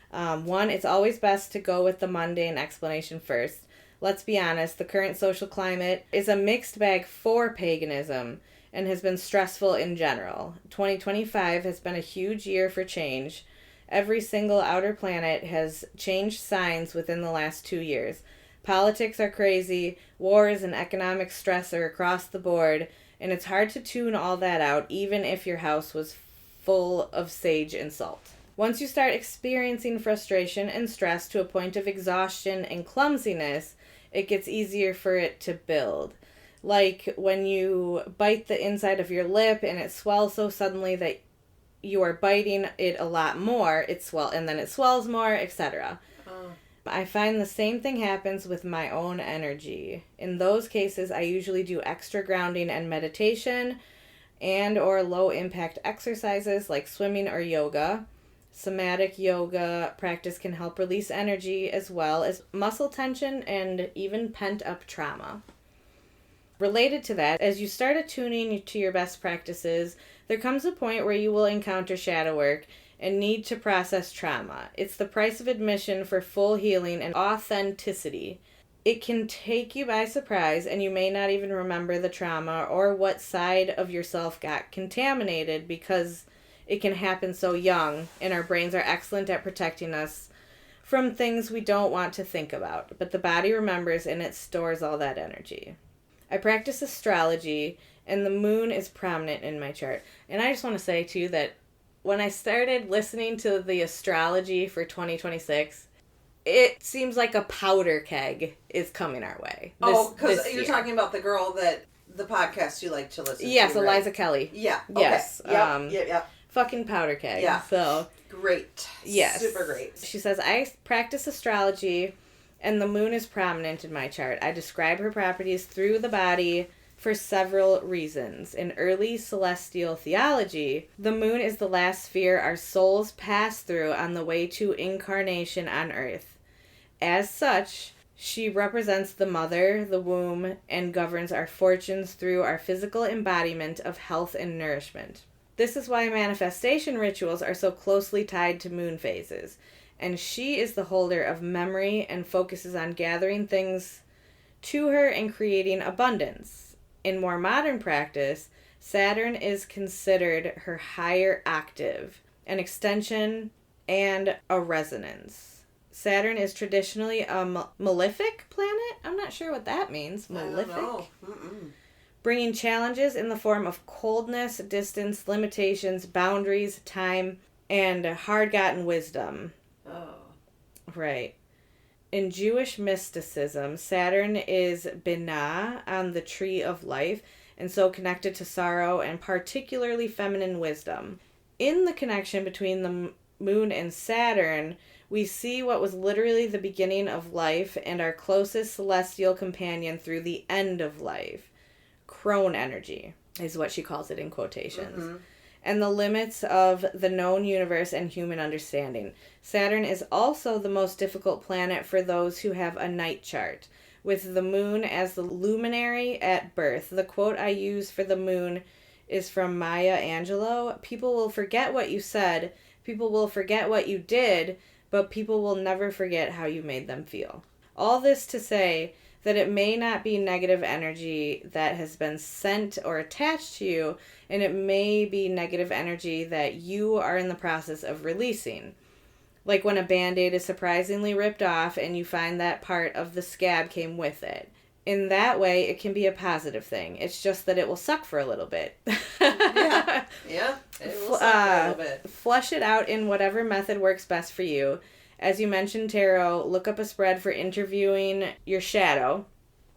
One, it's always best to go with the mundane explanation first. Let's be honest, the current social climate is a mixed bag for paganism and has been stressful in general. 2025 has been a huge year for change. Every single outer planet has changed signs within the last 2 years. Politics are crazy, wars and economic stress are across the board, and it's hard to tune all that out even if your house was full of sage and salt. Once you start experiencing frustration and stress to a point of exhaustion and clumsiness, it gets easier for it to build. Like when you bite the inside of your lip and it swells so suddenly that you are biting it a lot more, and then it swells more, etc. I find the same thing happens with my own energy. In those cases, I usually do extra grounding and meditation and or low impact exercises like swimming or yoga. Somatic yoga practice can help release energy as well as muscle tension and even pent up trauma. Related to that, as you start attuning to your best practices, there comes a point where you will encounter shadow work and need to process trauma. It's the price of admission for full healing and authenticity. It can take you by surprise and you may not even remember the trauma or what side of yourself got contaminated because it can happen so young and our brains are excellent at protecting us from things we don't want to think about. But the body remembers and it stores all that energy. I practice astrology and the moon is prominent in my chart. And I just want to say too that when I started listening to the astrology for 2026, it seems like a powder keg is coming our way. Because you're talking about the girl that the podcast you like to listen to. Yes, right? Eliza Kelly. Yeah. Yes. Okay. Yep. Fucking powder keg. Yeah. So. Great. Yes. Super great. She says, I practice astrology and the moon is prominent in my chart. I describe her properties through the body for several reasons. In early celestial theology, the moon is the last sphere our souls pass through on the way to incarnation on Earth. As such, she represents the mother, the womb, and governs our fortunes through our physical embodiment of health and nourishment. This is why manifestation rituals are so closely tied to moon phases, and she is the holder of memory and focuses on gathering things to her and creating abundance. In more modern practice, Saturn is considered her higher octave, an extension, and a resonance. Saturn is traditionally a malefic planet. I'm not sure what that means. Malefic? I don't know. Mm-mm. Bringing challenges in the form of coldness, distance, limitations, boundaries, time, and hard-gotten wisdom. Oh. Right. In Jewish mysticism, Saturn is Binah on the tree of life, and so connected to sorrow and particularly feminine wisdom. In the connection between the moon and Saturn, we see what was literally the beginning of life and our closest celestial companion through the end of life. Crone energy is what she calls it in quotations. Mm-hmm. And the limits of the known universe and human understanding. Saturn is also the most difficult planet for those who have a night chart, with the moon as the luminary at birth. The quote I use for the moon is from Maya Angelou. People will forget what you said, people will forget what you did, but people will never forget how you made them feel. All this to say that it may not be negative energy that has been sent or attached to you, and it may be negative energy that you are in the process of releasing. Like when a Band-Aid is surprisingly ripped off and you find that part of the scab came with it. In that way, it can be a positive thing. It's just that it will suck for a little bit. Yeah, it will suck for a little bit. Flush it out in whatever method works best for you. As you mentioned, tarot, look up a spread for interviewing your shadow,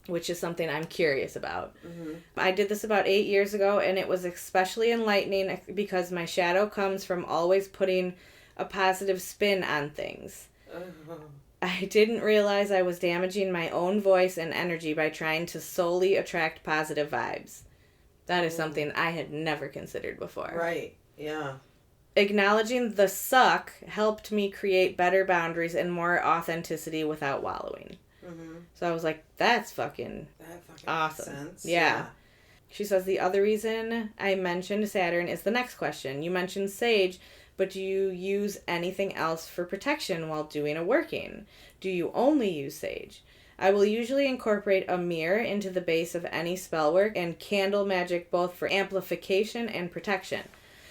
which is something I'm curious about. Mm-hmm. I did this about 8 years ago, and it was especially enlightening because my shadow comes from always putting a positive spin on things. Uh-huh. I didn't realize I was damaging my own voice and energy by trying to solely attract positive vibes. That is something I had never considered before. Right, yeah. Acknowledging the suck helped me create better boundaries and more authenticity without wallowing. Mm-hmm. So I was like, that's fucking awesome. Makes sense. Yeah. She says the other reason I mentioned Saturn is the next question. You mentioned sage, but do you use anything else for protection while doing a working? Do you only use sage? I will usually incorporate a mirror into the base of any spell work and candle magic both for amplification and protection.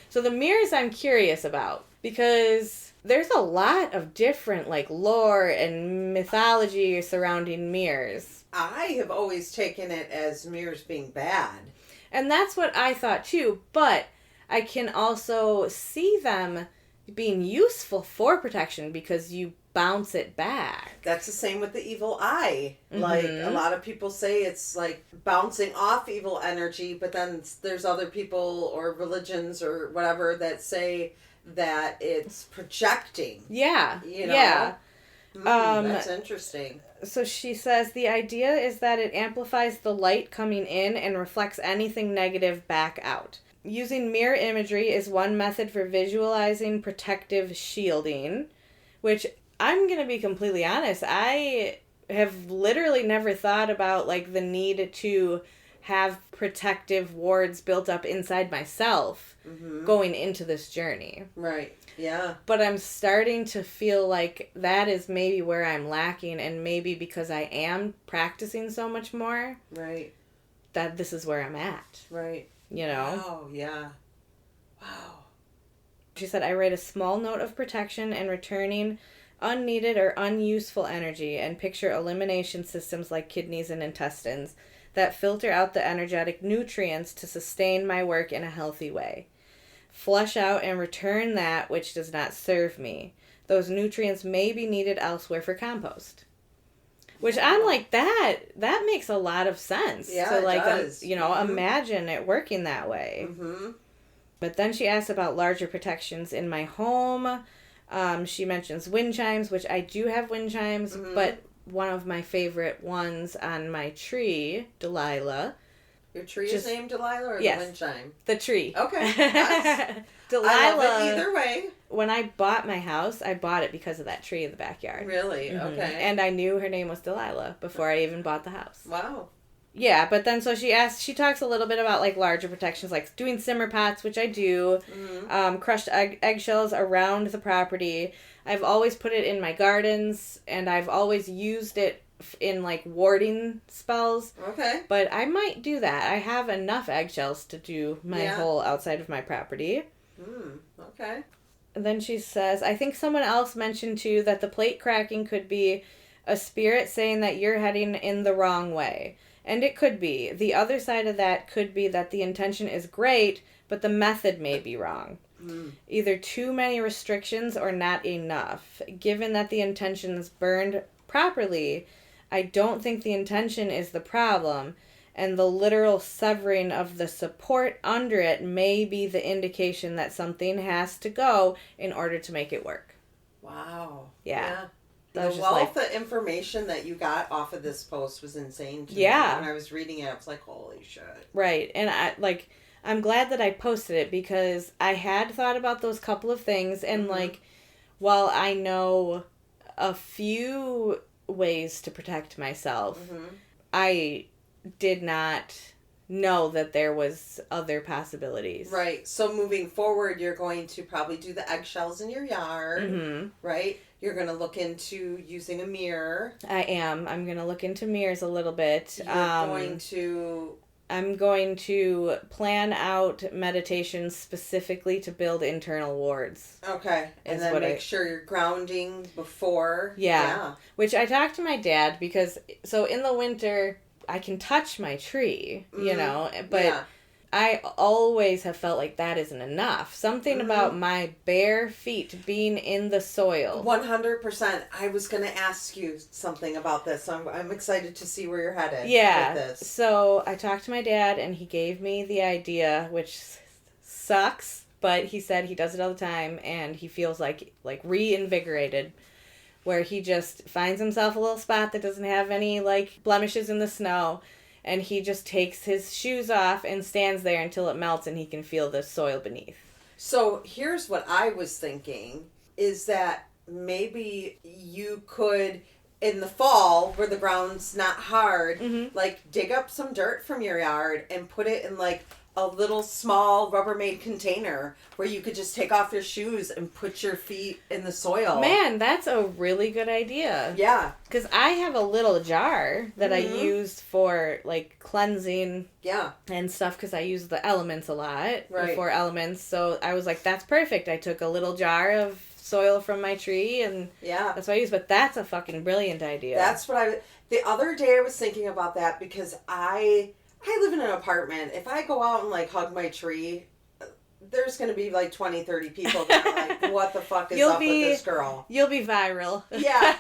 So the mirrors I'm curious about, because there's a lot of different lore and mythology surrounding mirrors. I have always taken it as mirrors being bad. And that's what I thought too, but I can also see them being useful for protection because you bounce it back. That's the same with the evil eye. Mm-hmm. Like, a lot of people say it's like bouncing off evil energy, but then there's other people or religions or whatever that say that it's projecting. Yeah. You know? Yeah. That's interesting. So she says the idea is that it amplifies the light coming in and reflects anything negative back out. Using mirror imagery is one method for visualizing protective shielding, which I'm going to be completely honest. I have literally never thought about the need to have protective wards built up inside myself going into this journey. Right. Yeah. But I'm starting to feel like that is maybe where I'm lacking, and maybe because I am practicing so much more. Right. That this is where I'm at. Right. You know? Oh, yeah. Wow. She said, I write a small note of protection and returning unneeded or unuseful energy and picture elimination systems like kidneys and intestines that filter out the energetic nutrients to sustain my work in a healthy way. flush out and return that which does not serve me. Those nutrients may be needed elsewhere for compost. Which I'm like, that makes a lot of sense. Yeah, so, like, it does. Imagine it working that way. Mm-hmm. But then she asks about larger protections in my home. She mentions wind chimes, which I do have wind chimes, but one of my favorite ones on my tree, Delilah. Your tree is named Delilah or the wind chime? The tree. Okay. Yes. Delilah. I love it either way. When I bought my house, I bought it because of that tree in the backyard. Really? Okay. And I knew her name was Delilah before I even bought the house. Wow. Yeah, but then so she talks a little bit about like larger protections, like doing simmer pots, which I do, crushed eggshells around the property. I've always put it in my gardens, and I've always used it in like warding spells. Okay. But I might do that. I have enough eggshells to do my whole outside of my property. Okay. And then she says, I think someone else mentioned too that the plate cracking could be a spirit saying that you're heading in the wrong way. And it could be. The other side of that could be that the intention is great, but the method may be wrong. Either too many restrictions or not enough. Given that the intention is burned properly, I don't think the intention is the problem, and the literal severing of the support under it may be the indication that something has to go in order to make it work. Wow. Yeah. The wealth of information that you got off of this post was insane to me. When I was reading it, I was like, holy shit. Right. And I'm glad that I posted it because I had thought about those couple of things, and while I know a few ways to protect myself, I did not know that there was other possibilities. Right. So moving forward, you're going to probably do the eggshells in your yard, right? You're going to look into using a mirror. I am. I'm going to look into mirrors a little bit. I'm going to plan out meditations specifically to build internal wards. Okay. And then make sure you're grounding before. Yeah. Which I talked to my dad because, so in the winter, I can touch my tree, but I always have felt like that isn't enough. Something about my bare feet being in the soil. 100%. I was going to ask you something about this. So I'm excited to see where you're headed with this. So I talked to my dad, and he gave me the idea, which sucks, but he said he does it all the time, and he feels like reinvigorated, where he just finds himself a little spot that doesn't have any blemishes in the snow, and he just takes his shoes off and stands there until it melts and he can feel the soil beneath. So here's what I was thinking, is that maybe you could, in the fall where the ground's not hard, dig up some dirt from your yard and put it in a little small Rubbermaid container where you could just take off your shoes and put your feet in the soil. Man, that's a really good idea. Yeah. Because I have a little jar that I use for cleansing and stuff, because I use the elements a lot, the 4 elements. So I was like, that's perfect. I took a little jar of soil from my tree, and that's what I use. But that's a fucking brilliant idea. That's what the other day I was thinking about that, because I live in an apartment. If I go out and hug my tree, there's going to be 20, 30 people that are like, what the fuck is up with this girl? You'll be viral. Yeah.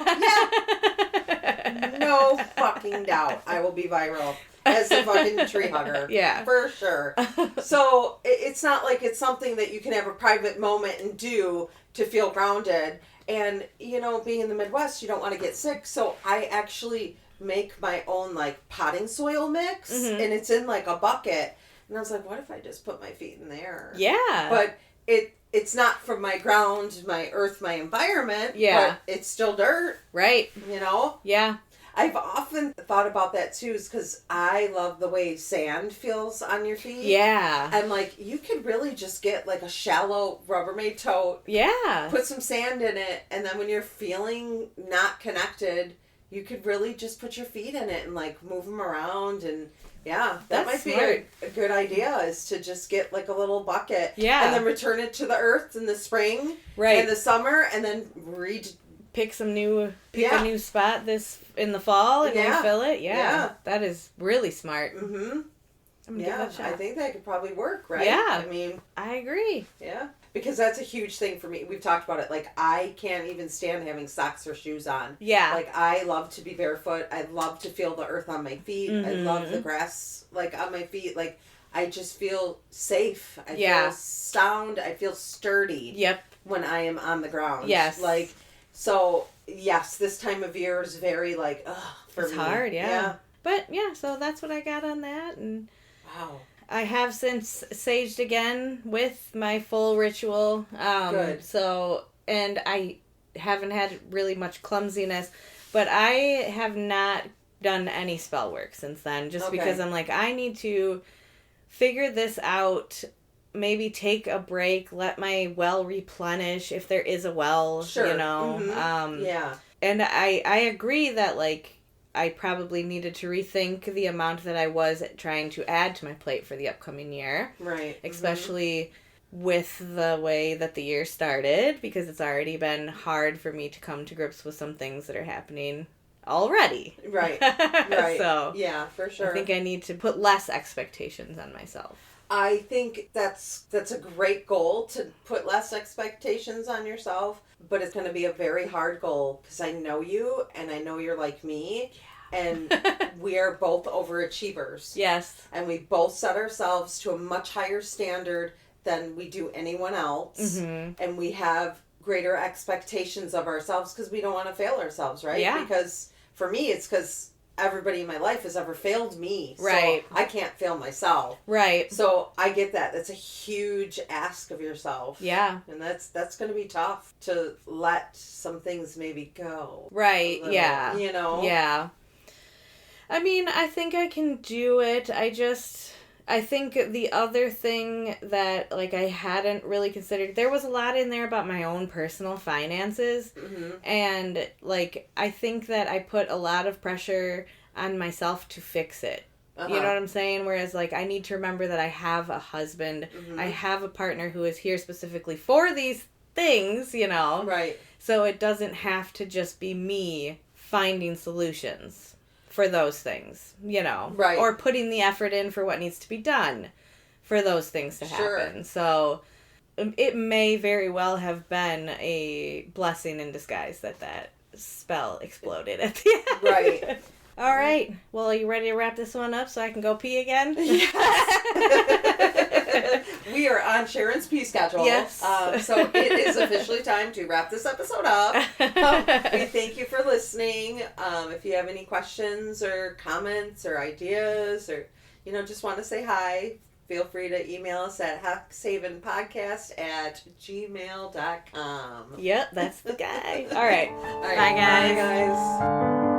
No fucking doubt. I will be viral as a fucking tree hugger. Yeah. For sure. So it's not like it's something that you can have a private moment and do to feel grounded. And, being in the Midwest, you don't want to get sick. So I actually make my own potting soil mix, and it's in a bucket, and I was like, what if I just put my feet in there? Yeah. But it's not from my ground, my earth, my environment, but it's still dirt, right? Yeah. I've often thought about that too, is because I love the way sand feels on your feet. Yeah. I'm like, you could really just get a shallow Rubbermaid tote, put some sand in it, and then when you're feeling not connected, you could really just put your feet in it and move them around. And that might smart. be a good idea, is to just get a little bucket and then return it to the earth in the spring and the summer, and then pick a new spot in the fall and refill it. Yeah. That is really smart. I'm gonna give that a shot. I think that could probably work, right? Yeah. I mean, I agree. yeah. Because that's a huge thing for me. We've talked about it. Like, I can't even stand having socks or shoes on. Yeah. Like, I love to be barefoot. I love to feel the earth on my feet. I love the grass, like, on my feet. Like, I just feel safe. I feel sound. I feel sturdy. Yep. When I am on the ground. Yes. Like, so, yes, this time of year is very, like, ugh, for me. It's hard, yeah. But, yeah, so that's what I got on that. And wow. I have since saged again with my full ritual. Good. So, and I haven't had really much clumsiness, but I have not done any spell work since then, just because I'm like, I need to figure this out, maybe take a break, let my well replenish if there is a well, you know. Yeah. And I agree that, like, I probably needed to rethink the amount that I was trying to add to my plate for the upcoming year. Right. Especially with the way that the year started, because it's already been hard for me to come to grips with some things that are happening already. Right. Right. So, yeah, for sure. I think I need to put less expectations on myself. I think that's a great goal, to put less expectations on yourself, but it's going to be a very hard goal because I know you and I know you're like me, and we are both overachievers. Yes. And we both set ourselves to a much higher standard than we do anyone else, and we have greater expectations of ourselves because we don't want to fail ourselves, right? Yeah. Because for me, it's because everybody in my life has ever failed me. Right. So I can't fail myself. Right. So I get that. That's a huge ask of yourself. Yeah. And that's going to be tough to let some things maybe go. Right. Little, Yeah. You know? Yeah. I mean, I think I can do it. I think the other thing that, like, I hadn't really considered, there was a lot in there about my own personal finances. And, like, I think that I put a lot of pressure on myself to fix it. You know what I'm saying? Whereas, like, I need to remember that I have a husband. I have a partner who is here specifically for these things, you know? Right. So it doesn't have to just be me finding solutions for those things, you know? Right. Or putting the effort in for what needs to be done for those things to happen. So it may very well have been a blessing in disguise that spell exploded at the end. Right. All right. Well, are you ready to wrap this one up so I can go pee again? Yes. We are on Sharon's pee schedule. Yes. So it is officially time to wrap this episode up. We thank you for listening. If you have any questions or comments or ideas, or, you know, just want to say hi, feel free to email us at hexhavenpodcast@gmail.com. Yep, that's the guy. All right. All right. Bye, guys. Bye, guys.